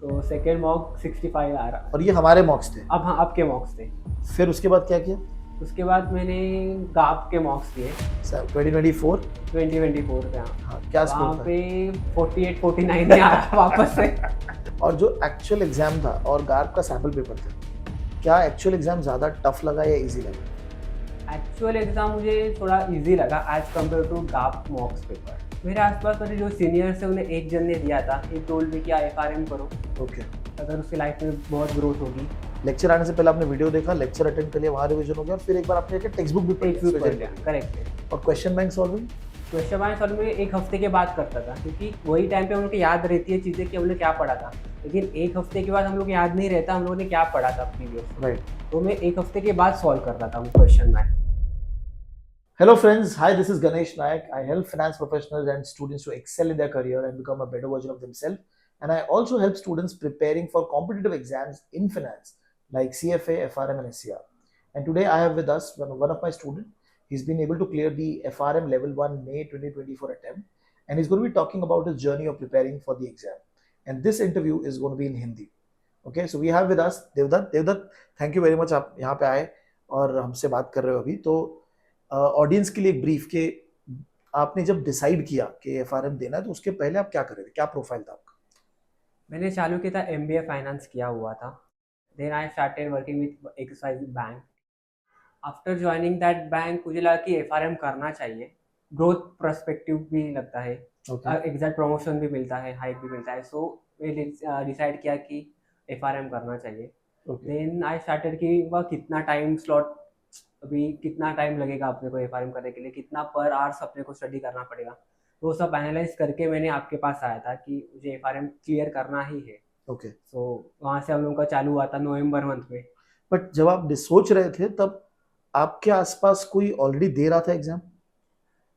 तो second mock 65 आ रहा। और ये हमारे मॉक्स थे। अब हाँ, आपके मॉक्स थे। फिर उसके बाद क्या किया? उसके बाद मैंने गाप के मॉक्स दिए 2024। 2024 पे। हाँ, हाँ, क्या वहाँ स्कोर था? पे 48 49 में आया वापस से। और जो एक्चुअल एग्जाम था और गार्प का सैम्पल पेपर था, क्या एक्चुअल एग्जाम ज़्यादा टफ लगा या इजी लगा? एक्चुअल एग्ज़ाम मुझे थोड़ा इजी लगा एज कम्पेयर टू गाप मॉक्स पेपर। मेरे आसपास वाले जो सीनियर्स है उन्हें एक जन ने दिया था, ये टोल्ड मी कि FRM करो, ओके। अगर उसकी लाइफ में बहुत ग्रोथ होगी। लेक्चर आने से पहले आपने वीडियो देखा, लेक्चर अटेंड कर लिया, वहाँ रिवीजन हो गया और फिर एक बार आपने टेक्स्ट बुक भी पढ़ टेक्स्ट बुक लिया, पढ़ revision लिया, कर करेक्ट है। लिया। और question bank solving? Question bank solve में एक हफ्ते के बाद करता था, क्योंकि वही टाइम पे हम लोग को याद रहती है चीज़ें कि हमने क्या पढ़ा था, लेकिन एक हफ्ते के बाद हम लोग को याद नहीं रहता हम लोगों ने क्या पढ़ा था प्रीवियस। राइट। तो मैं एक हफ्ते के बाद सॉल्व करता था question bank. Hello friends, hi, this is Ganesh Nayak. I help finance professionals and students to excel in their career and become a better version of themselves. And I also help students preparing for competitive exams in finance like CFA, FRM and SCR. And today I have with us one of my students. He's been able to clear the FRM level 1 May 2024 attempt and he's going to be talking about his journey of preparing for the exam. And this interview is going to be in Hindi. Okay, so we have with us Devdutt. Devdutt, thank you very much आप यहाँ पे आए और हमसे बात कर रहे हो अभी। तो ऑडियंस के लिए एक ब्रीफ के आपने जब डिसाइड किया कि एफआरएम देना है तो उसके पहले आप क्या कर रहे थे, क्या प्रोफाइल था आपका? मैंने चालू किया था MBA फाइनेंस किया हुआ था। Then I started working with XYZ bank. After joining that bank मुझे लगा कि FRM करना चाहिए, ग्रोथ पर्सपेक्टिव भी लगता है, एग्जैक्ट प्रमोशन भी मिलता है, हाइक भी मिलता है। सो मैंने डिसाइड किया कि FRM करना चाहिए। देन आई स्टार्टेड कि वह कितना टाइम स्लॉट, अभी कितना टाइम लगेगा अपने को FRM करने के लिए, कितना पर आवर्स अपने को स्टडी करना पड़ेगा। वो सब एनालाइज करके मैंने आपके पास आया था कि मुझे FRM क्लियर करना ही है। ओके। सो वहाँ से हम लोगों का चालू हुआ था नवंबर मंथ में। बट जब आप सोच रहे थे तब आपके आसपास कोई ऑलरेडी दे रहा था एग्जाम?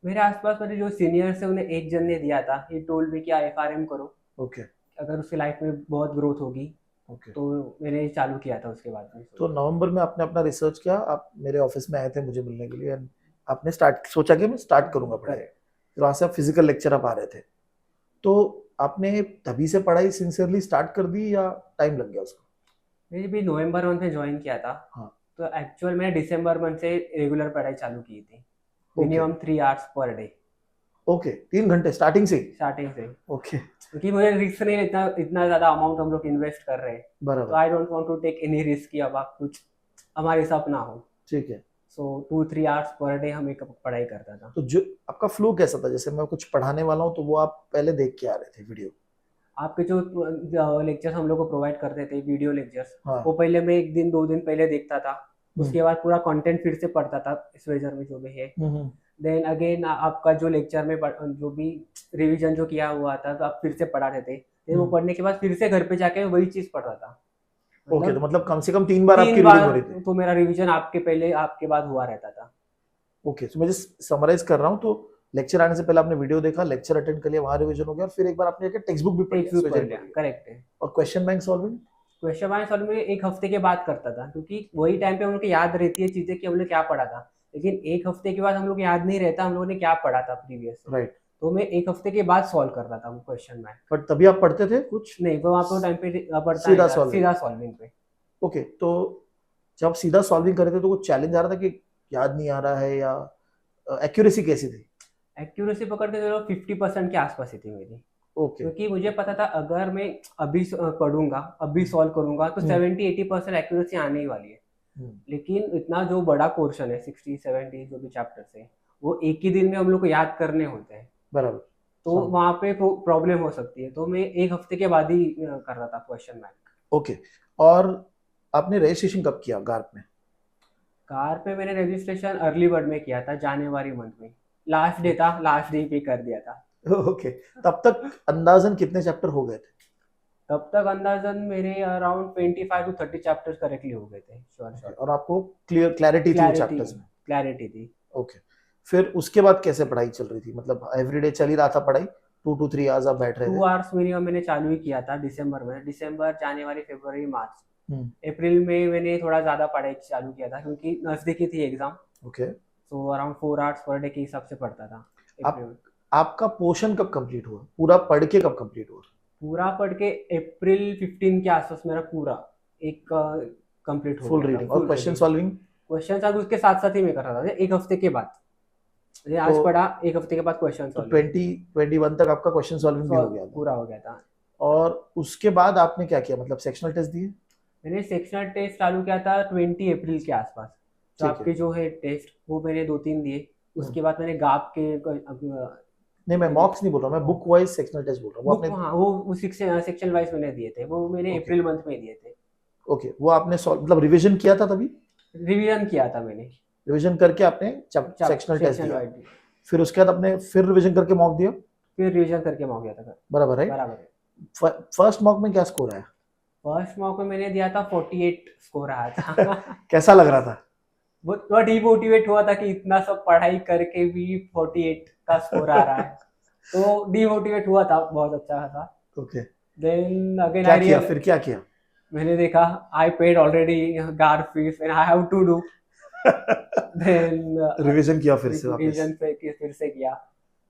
मेरे आसपास वाले जो सीनियर्स है उन्हें एक जन ने दिया था, ये टोल्ड मी कि FRM करो, ओके। अगर उसकी लाइफ में बहुत ग्रोथ होगी। ओके। तो मैंने चालू किया था उसके बाद में। तो नवंबर में आपने अपना रिसर्च किया, आप मेरे ऑफिस में आए थे मुझे मिलने के लिए and आपने स्टार्ट सोचा कि मैं स्टार्ट करूंगा पढ़ाई। फिर वहाँ से आप फिजिकल लेक्चर आप आ रहे थे, तो आपने तभी से पढ़ाई सिंसियरली स्टार्ट कर दी या टाइम लग गया उसको? मैंने भी नवंबर मंथ में ज्वाइन किया था। हाँ। तो एक्चुअल मैंने दिसंबर मंथ से रेगुलर पढ़ाई चालू की थी, okay. Minimum 3 hours per day. Okay, 3 घंटे स्टार्टिंग से? स्टार्टिंग से, ओके। क्योंकि मुझे रिस्क नहीं, इतना इतना ज़्यादा अमाउंट हम लोग इन्वेस्ट कर रहे हैं, तो बराबर। I don't want to take any risk कि अब आप कुछ हमारे साथ ना हो। ठीक है। सो 2-3 आवर्स पर डे हम एक पढ़ाई करता था। तो जो आपका फ्लो कैसा था, जैसे मैं कुछ पढ़ाने वाला हूँ तो वो आप पहले देख के आ रहे थे वीडियो? आपके जो लेक्चर्स हम लोग को प्रोवाइड करते थे, वीडियो लेक्चर्स, हाँ। वो पहले मैं 1 दिन 2 दिन पहले देखता था। उसके बाद पूरा कंटेंट फिर से पढ़ता था इस वेजर में जो भी है। देन अगेन आपका जो लेक्चर में जो भी रिवीजन जो किया हुआ था तो आप फिर से पढ़ाते थे। देन वो पढ़ने के बाद फिर से घर पे जाके वही चीज पढ़ रहा था। ओके, तो मतलब कम से कम 3 बार आपकी 3 रीडिंग हो रही बार थी? तो मेरा रिवीजन आपके पहले आपके बाद हुआ रहता था। ओके, तो मैं जस्ट समराइज कर रहा हूँ, तो लेक्चर आने से पहले आपने वीडियो देखा, लेक्चर अटेंड कर लिया, वहाँ रिवीजन हो गया और फिर एक बार आपने टेक्स्ट बुक भी पढ़ टेक्स्ट बुक पढ़ लिया, लिया, करेक्ट है। और question bank solving? Question bank solve में एक हफ्ते के बाद करता था, क्योंकि वही टाइम पे हम लोग को याद रहती है चीजें कि हमने क्या पढ़ा था, लेकिन एक हफ्ते के बाद हम लोग को याद नहीं रहता हम लोगों ने क्या पढ़ा था प्रीवियस। राइट। तो मैं एक हफ्ते के बाद सॉल्व करता था वो क्वेश्चन बैंक। बट तभी आप पढ़ते थे कुछ? नहीं, वो आपको टाइम पे पढ़ता सीधा है solving? सीधा सॉल्विंग पे। ओके, तो जब सीधा सॉल्विंग कर रहे थे तो कुछ चैलेंज आ रहा था कि याद नहीं आ रहा है, या एक्यूरेसी कैसी थी? एक्यूरेसी पकड़ते चलो 50% के आसपास ही थी मेरी। ओके। क्योंकि मुझे पता था अगर मैं अभी पढ़ूंगा, अभी सॉल्व करूंगा तो 70-80% एक्यूरेसी आने ही वाली है। लेकिन इतना जो बड़ा पोर्शन है 60-70 जो भी चैप्टर्स है, वो एक ही दिन में हम लोग को याद करने होते हैं। बराबर। तो वहाँ पे प्रॉब्लम हो सकती है, तो मैं एक हफ्ते के बाद ही कर रहा था क्वेश्चन बैंक। ओके, और आपने रजिस्ट्रेशन कब किया गार्प में? कार पे मैंने रजिस्ट्रेशन अर्ली बर्ड में किया था, जनवरी मंथ में। लास्ट डे था, लास्ट डे पे कर दिया था। ओके, तब तक अंदाजन कितने चैप्टर हो गए थे? तब तक अंदाजन मेरे अराउंड 25 to 30 चैप्टर्स करेक्टली हो गए थे। श्योर। और आपको क्लैरिटी थी चैप्टर्स में? क्लैरिटी थी। ओके, फिर उसके बाद कैसे पढ़ाई चल रही थी, मतलब एवरीडे चल ही रहा था पढ़ाई? 2 to 3 आवर्स आप बैठ रहे थे? 2 आवर्स मिनिमम मैंने चालू ही किया था दिसंबर में। दिसंबर, जनवरी, फरवरी, मार्च, अप्रैल में मैंने थोड़ा ज़्यादा पढ़ाई चालू किया था, क्योंकि नज़दीकी थी एग्ज़ाम। ओके। तो अराउंड 4 आवर्स पर डे के हिसाब से पढ़ता था अप्रैल में। आपका पोर्शन कब कंप्लीट हुआ, पूरा पढ़ के कब कंप्लीट हुआ? पूरा पढ़ के अप्रैल 15 के आसपास मेरा पूरा एक कंप्लीट हो फुल गया था, रीडिंग और full question reading. Solving? Question आज उसके साथ साथ ही मैं कर रहा था, एक हफ्ते के बाद। ये आज तो पढ़ा, एक हफ्ते के बाद क्वेश्चन तो सॉल्विंग 2021 तक आपका क्वेश्चन सॉल्विंग भी हो गया था। पूरा हो गया था। और उसके बाद आपने क्या किया, मतलब सेक्शनल टेस्ट दिए? मैंने सेक्शनल टेस्ट चालू किया था 20 अप्रैल के आसपास। तो ठीक है। आपके जो है टेस्ट वो मैंने 2-3 दिए। हम्म। उसके बाद मैंने गाप के नहीं, मैं मॉक्स नहीं बोल रहा, मैं बुक वाइज सेक्शनल टेस्ट बोल रहा हूँ, वो बुक, आपने? हाँ वो सेक्शन वाइज मैंने दिए थे, वो मैंने ओके अप्रैल मंथ में दिए थे। ओके, वो आपने मतलब रिवीजन किया था तभी? रिवीजन किया था मैंने। रिवीजन करके आपने सेक्शनल टेस्ट सेक्शन दिया, वाइज फिर उसके बाद आपने फिर रिवीजन करके मॉक दिया? फिर रिवीजन करके मॉक दिया था। बराबर, राइट? बराबर है। फर्स्ट मॉक में क्या स्कोर आया? फर्स्ट मॉक में मैंने दिया था 48 स्कोर आया था। कैसा लग रहा था? वो थोड़ा डिमोटिवेट हुआ था कि इतना सब पढ़ाई करके भी 48 का स्कोर आ रहा है। तो डिमोटिवेट हुआ था बहुत अच्छा था। ओके, देन अगेन क्या आई किया रियल फिर, क्या किया? मैंने देखा आई पेड ऑलरेडी गार fees and I have to do. Then revision किया फिर से वापस? रिवीजन फिर से किया।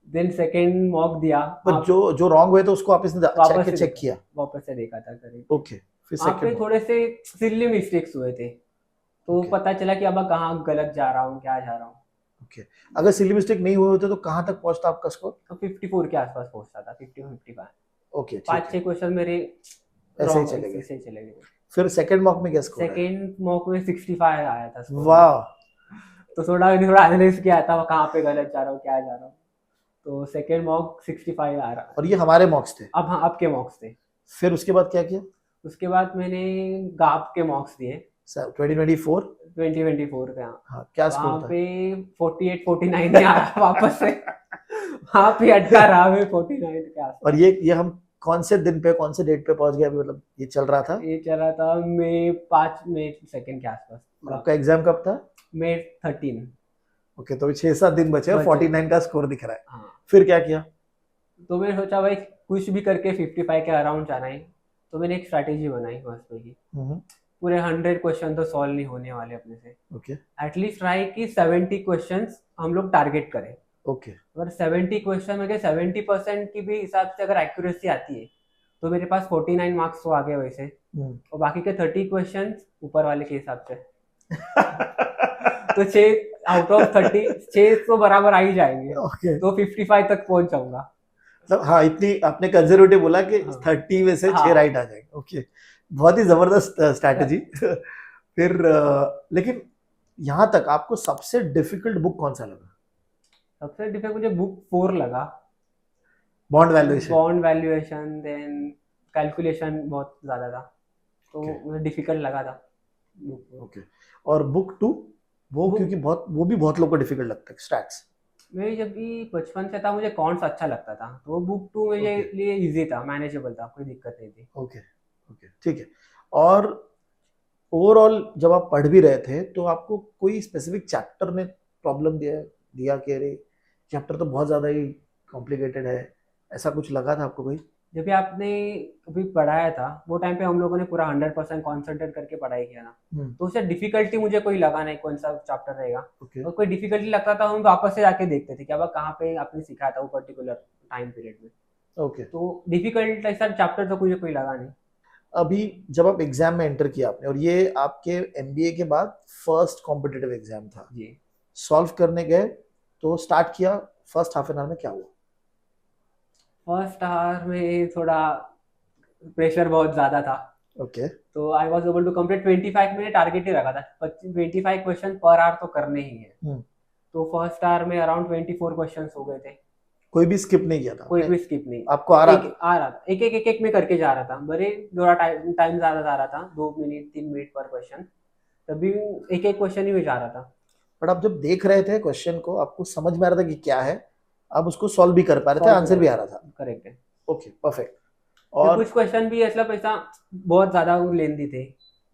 देन सेकंड मॉक दिया। पर जो जो रॉन्ग हुए तो उसको वापस ने वापस से चेक देखा, किया? वापस से देखा था करीब। ओके, फिर वहाँ पे सेकंड मॉक? थोड़े से सिल्ली मिस्टेक्स हुए थे, तो ओके पता चला कि अब कहाँ गलत जा रहा हूँ, क्या जा रहा हूँ। ओके, अगर सिली मिस्टेक नहीं हुए होते तो कहाँ तक पहुंचता आपका स्कोर? तो 54 के आसपास पहुँचता था, 50-55। ओके, ठीक पाँच है, छह क्वेश्चन मेरे ऐसे ही रॉन्ग चले गए। ऐसे ही चले गए। फिर सेकंड मॉक में क्या स्कोर है? सेकेंड मॉक में 65 आया था score। वाह! तो थोड़ा थोड़ा एनालिस किया था कहाँ पे गलत जा रहा हूँ, क्या जा रहा हूँ। तो सेकेंड मॉक 65 आ रहा। और ये हमारे मॉक्स थे? अब हाँ, आपके मॉक्स थे। फिर उसके बाद क्या किया? उसके बाद मैंने गाप के मॉक्स दिए 2024? 2024 के। हाँ, हाँ, क्या वहाँ स्कोर था? पे 48-49 नहीं आया वापस से। वहाँ पे अटका रहा मैं 49 के आसपास। और ये हम कौन से दिन पे, कौन से डेट पे पहुंच गए अभी, मतलब ये चल रहा था? ये चला था मई 2 के आसपास। आपका एग्जाम कब था? मई 13। ओके, तो 6-7 दिन बचे और बचे। 49 का स्कोर दिख रहा है। हाँ, फिर क्या किया? तो मैंने सोचा भाई कुछ भी करके 55 के अराउंड जाना है। तो मैंने एक स्ट्रैटेजी बनाई फर्स्ट में ही। पूरे 100 क्वेश्चन तो सॉल्व नहीं होने वाले अपने से। ओके एटलीस्ट ट्राई कि 70 क्वेश्चंस हम लोग टारगेट करें। ओके, अगर 70 क्वेश्चन में 70% की भी हिसाब से अगर एक्यूरेसी आती है तो मेरे पास 49 मार्क्स तो आ गए वैसे। और बाकी के 30 क्वेश्चन ऊपर वाले के हिसाब से। तो 6 आउट ऑफ 30, 6 तो बराबर आ ही जाएंगे। ओके, तो 55 तक पहुंच जाऊंगा। मतलब हाँ, इतनी आपने कंजर्वेटिव बोला कि हाँ। 30 में से 6 हाँ। राइट आ जाएंगे। ओके, बहुत ही जबरदस्त स्ट्रैटेजी। फिर लेकिन यहाँ तक आपको सबसे डिफिकल्ट बुक कौन सा लगा? सबसे डिफिकल्ट मुझे बुक 4 लगा। Bond valuation? Bond valuation, then calculation बहुत ज्यादा था, तो Okay. मुझे डिफिकल्ट लगा था। ओके, और बुक 2? वो Book- क्योंकि वो भी बहुत लोगों को डिफिकल्ट लगता है, स्टैट्स। मैं जब भी बचपन से था मुझे कौन सा अच्छा लगता था, तो वो बुक 2 मेरे Okay. लिए इजी था, मैनेजेबल था, कोई दिक्कत नहीं थी। ओके ओके, ठीक है। और ओवरऑल जब आप पढ़ भी रहे थे तो आपको कोई स्पेसिफिक चैप्टर ने प्रॉब्लम दिया कि अरे चैप्टर तो बहुत ज़्यादा ही कॉम्प्लिकेटेड है, ऐसा कुछ लगा था आपको कोई? जब भी आपने कभी पढ़ाया था वो टाइम पे हम लोगों ने पूरा 100% कॉन्सेंट्रेट करके पढ़ाई किया था, तो उससे डिफिकल्टी मुझे कोई लगा नहीं कौन सा चैप्टर रहेगा। ओके और कोई डिफिकल्टी लगता था हम वापस से जाके देखते थे कि अब कहाँ पे आपने सिखाया था वो पर्टिकुलर टाइम पीरियड में। ओके, तो डिफिकल्ट ऐसा चैप्टर तो मुझे कोई लगा नहीं। अभी जब आप एग्जाम में एंटर किया आपने, और ये आपके एमबीए के बाद फर्स्ट कॉम्पिटिटिव एग्जाम था, जी। सॉल्व करने गए तो स्टार्ट किया, फर्स्ट हाफ एन आवर में क्या हुआ? फर्स्ट आवर में थोड़ा प्रेशर बहुत ज़्यादा था, ओके तो I was able to complete 25, मैंने टारगेट ही रखा था 25 क्वेश्चन पर आवर तो करने ही है। तो फर्स्ट आवर में अराउंड 24 क्वेश्चन हो गए थे। कोई भी स्किप नहीं किया था कोई आपने? भी स्किप नहीं। आपको आ रहा था? आ रहा था, एक में करके जा रहा था, भले थोड़ा टाइम ज़्यादा जा रहा था, 2 मिनट 3 मिनट पर क्वेश्चन, तभी एक क्वेश्चन ही में जा रहा था। बट आप जब देख रहे थे क्वेश्चन को, आपको समझ में आ रहा था कि क्या है, आप उसको सॉल्व भी कर पा रहे थे, आंसर भी आ रहा था? करेक्ट है। Okay, perfect. और और कुछ क्वेश्चन भी ऐसा पैसा बहुत ज्यादा लेंदी थे,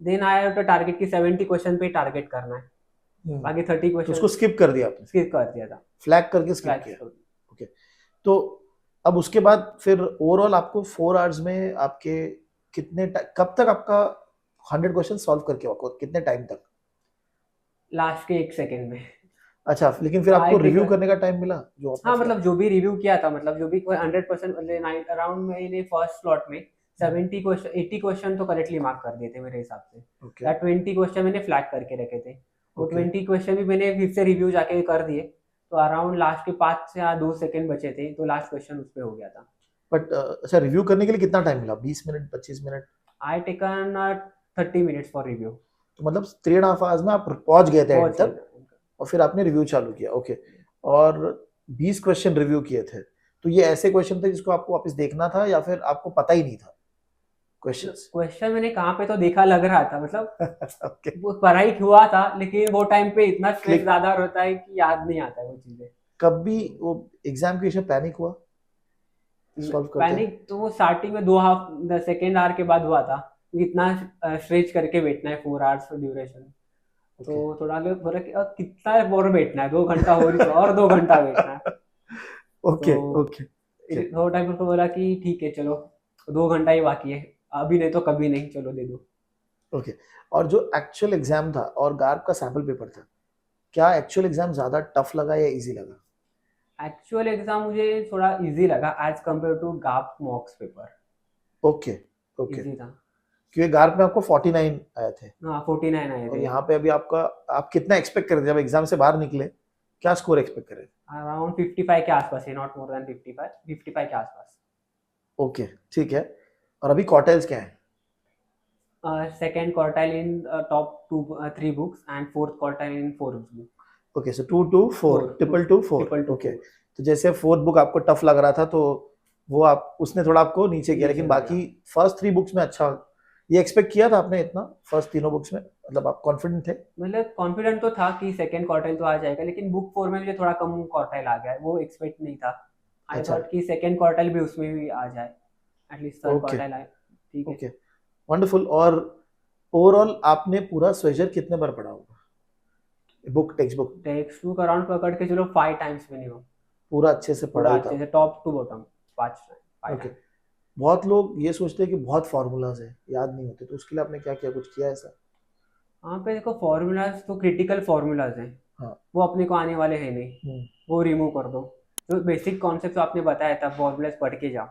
देन आया तो टारगेट की 70 क्वेश्चन पे टारगेट करना है, बाकी 30 तो क्वेश्चन उसको स्किप कर दिया आपने? स्किप कर दिया था। फ्लैग करके स्किप किया? ओके, तो अब उसके बाद फिर ओवरऑल आपको 4 आवर्स में आपके कब तक आपका 100 क्वेश्चन सॉल्व करके, आपको कितने टाइम तक? लास्ट के 1 सेकंड में। अच्छा, लेकिन फिर तो आपको आई रिव्यू टेकन, करने का टाइम मिला जो आपने हाँ फ्लैट? मतलब जो भी रिव्यू किया था, मतलब जो भी 100% अराउंड मैंने फर्स्ट स्लॉट में 70 क्वेश्चन 80 क्वेश्चन तो करेक्टली मार्क कर दिए थे मेरे हिसाब से, ओके या 20 क्वेश्चन मैंने फ्लैग करके रखे थे। वो ओके 20 क्वेश्चन भी मैंने फिर से रिव्यू जाके कर दिए, तो अराउंड लास्ट के 5 से या 2 सेकंड बचे थे, तो लास्ट क्वेश्चन उस पे हो गया था। बट अच्छा, रिव्यू करने के लिए कितना टाइम मिला? 20 minute, 25 minute? I taken 30 minutes for review. तो मतलब 3.5 आवर्स में आप पहुंच गए थे एंड पहुंच गया तक, था। और फिर आपने रिव्यू चालू किया। ओके। और 20 क्वेश्चन रिव्यू किए थे, तो ये ऐसे क्वेश्चन थे जिसको आपको वापस देखना था या फिर आपको पता ही नहीं था क्वेश्चंस? क्वेश्चन मैंने कहाँ पे तो देखा लग रहा था, मतलब ओके। वो पढ़ाई हुआ था, लेकिन वो टाइम पे इतना स्ट्रेस क्लिक। ज्यादा होता है कि याद नहीं आता है वो चीजें। कभी वो एग्जाम के विषय पैनिक हुआ सॉल्व करते? पैनिक तो वो स्टार्टिंग में 2 हाफ सेकेंड आवर के बाद हुआ था, क्योंकि इतना स्ट्रेच करके बैठना है 4 आवर्स ड्यूरेशन। ओके तो थोड़ा लोग बोला कि अब कितना और बैठना है, 2 घंटा हो रही, और 2 घंटा बैठना है। तो ओके ओके ओके थोड़ा टाइम पर बोला कि ठीक है चलो, 2 घंटा ही बाकी है, अभी नहीं तो कभी नहीं, चलो दे दो। ओके। और जो एक्चुअल एग्जाम था और गार्प का सैम्पल पेपर था, क्या एक्चुअल एग्जाम ज्यादा टफ लगा या इजी लगा? एक्चुअल एग्जाम मुझे थोड़ा इजी लगा एज कम्पेयर टू गाप mocks paper. Okay okay. Easy था। क्योंकि गार्प में आपको 49 आए थे, हाँ 49 आए और थे। यहाँ पे अभी आपका, आप कितना एक्सपेक्ट कर रहे थे जब एग्जाम से बाहर निकले? क्या स्कोर एक्सपेक्ट कर रहे थे? अराउंड 55 के आसपास है, नॉट मोर देन 55, 55 के आसपास। ओके, ठीक है। और अभी क्वार्टाइल्स क्या है? Second quartile in top 3 books and fourth quartile in 4 book. Okay, so 2 to 4, four triple two four. Triple two okay. 4 तो जैसे फोर्थ बुक आपको टफ लग रहा था, तो वो आप उसने थोड़ा आपको नीचे किया, नीचे लेकिन हो बाकी गया। फर्स्ट 3 बुक्स में अच्छा, ये एक्सपेक्ट किया था आपने इतना फर्स्ट तीनों बुक्स में? मतलब आप कॉन्फिडेंट थे? मतलब कॉन्फिडेंट तो था कि सेकेंड क्वार्टाइल तो आ जाएगा, लेकिन बुक 4 में मुझे थोड़ा कम क्वार्टाइल आ गया है, वो एक्सपेक्ट नहीं था। आई अच्छा। थॉट कि सेकेंड क्वार्टाइल भी उसमें भी आ जाए, एटलीस्ट थर्ड ओके क्वार्टाइल आए। ठीक है। Okay, wonderful. और ओवरऑल आपने पूरा स्वेजर कितने बार पढ़ा होगा, book, text book? Text book around पकड़ के चलो 5 टाइम्स मिनिमम। पूरा अच्छे से पढ़ा पूरा ही अच्छे था? से top to bottom 5 okay. Times. बहुत लोग ये सोचते हैं कि बहुत फार्मूलाज है, याद नहीं होते, तो उसके लिए आपने क्या किया, कुछ किया ऐसा? वहाँ पे देखो फॉर्मूलाज तो क्रिटिकल फॉर्मूलाज हैं, हाँ। वो अपने को आने वाले हैं नहीं, हम्म, वो रिमूव कर दो। जो बेसिक कॉन्सेप्ट जो आपने बताया था फॉर्मूलाज पढ़ के जाओ,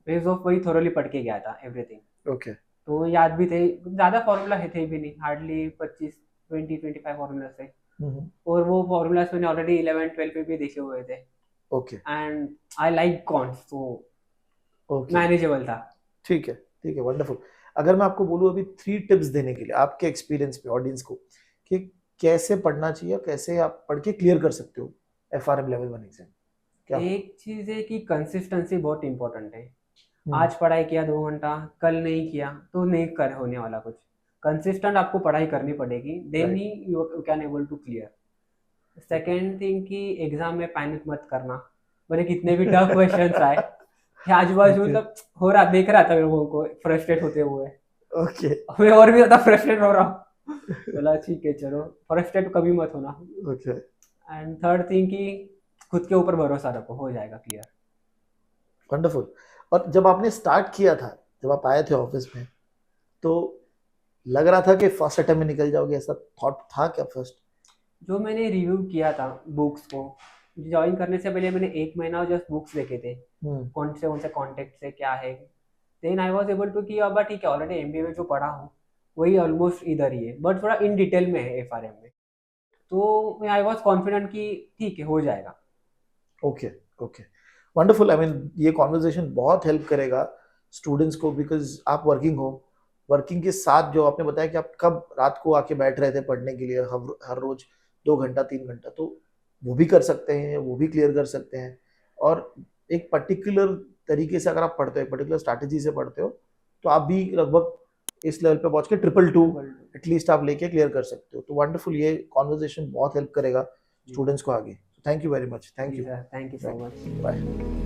बेस ऑफ वही थोरोली पढ़ के गया था एवरीथिंग। ओके तो याद भी थे, ज़्यादा फार्मूला है थे भी नहीं, हार्डली 25 20 25 फार्मूला थे। हम्म, और वो फार्मूलाज मैंने ऑलरेडी 11 12 पे भी देखे हुए थे, okay and I like cons, तो ओके। मैनेजेबल था। ठीक है, वंडरफुल। अगर मैं आपको बोलूँ अभी 3 टिप्स देने के लिए आपके एक्सपीरियंस पे ऑडियंस को, कि कैसे पढ़ना चाहिए, कैसे आप पढ़ के क्लियर कर सकते हो FRM लेवल 1 एग्जाम, क्या होगा? एक चीज़ है कि कंसिस्टेंसी बहुत इंपॉर्टेंट है। हम्म, आज पढ़ाई किया 2 घंटा, कल नहीं किया तो नहीं कर होने वाला कुछ। कंसिस्टेंट आपको पढ़ाई करनी पड़ेगी, देन राइट। ही you can able to clear. Second thing कि एग्जाम में पैनिक मत करना, भले कितने भी टफ क्वेश्चंस आए। ये आजू बाजू ओके मतलब हो रहा, देख रहा था लोगों को फ्रस्ट्रेट होते हुए, ओके मैं और भी ज्यादा फ्रस्ट्रेट हो रहा हूँ। बोला ठीक है चलो, फ्रस्ट्रेट कभी मत होना। ओके, एंड थर्ड थिंग कि खुद के ऊपर भरोसा रखो, हो जाएगा क्लियर। वंडरफुल। और जब आपने स्टार्ट किया था, जब आप आए थे ऑफिस में, तो लग रहा था कि फर्स्ट अटेम्प्ट में निकल जाओगे, ऐसा थॉट था क्या फर्स्ट? जो मैंने रिव्यू किया था बुक्स को, ज्वाइन करने से पहले मैंने 1 महीना जस्ट बुक्स देखे थे, हम्म, कौन से कॉन्टेक्ट से क्या है। Then I was able to कि अब ठीक है, ऑलरेडी एमबीए में जो पढ़ा हूँ वही ऑलमोस्ट इधर ही है, बट थोड़ा इन डिटेल में है एफआरएम में। तो आई वॉज कॉन्फिडेंट कि ठीक है हो जाएगा। Okay okay, wonderful. I mean ये कॉन्वर्जेशन बहुत हेल्प करेगा स्टूडेंट्स को, बिकॉज आप वर्किंग हो, वर्किंग के साथ जो आपने बताया कि आप कब रात को आके बैठ रहे थे पढ़ने के लिए, हर रोज 2 घंटा 3 घंटा, तो वो भी कर सकते हैं, वो भी क्लियर कर सकते हैं। और एक पर्टिकुलर तरीके से अगर आप पढ़ते हो, एक पर्टिकुलर स्ट्रैटेजी से पढ़ते हो, तो आप भी लगभग इस लेवल पे पहुंच के 222 एटलीस्ट आप लेके क्लियर कर सकते हो। तो वंडरफुल, ये कॉन्वर्जेशन बहुत हेल्प करेगा जी स्टूडेंट्स को आगे। Thank you very much, thank जी you. Sir, thank you so Right. Much. Bye.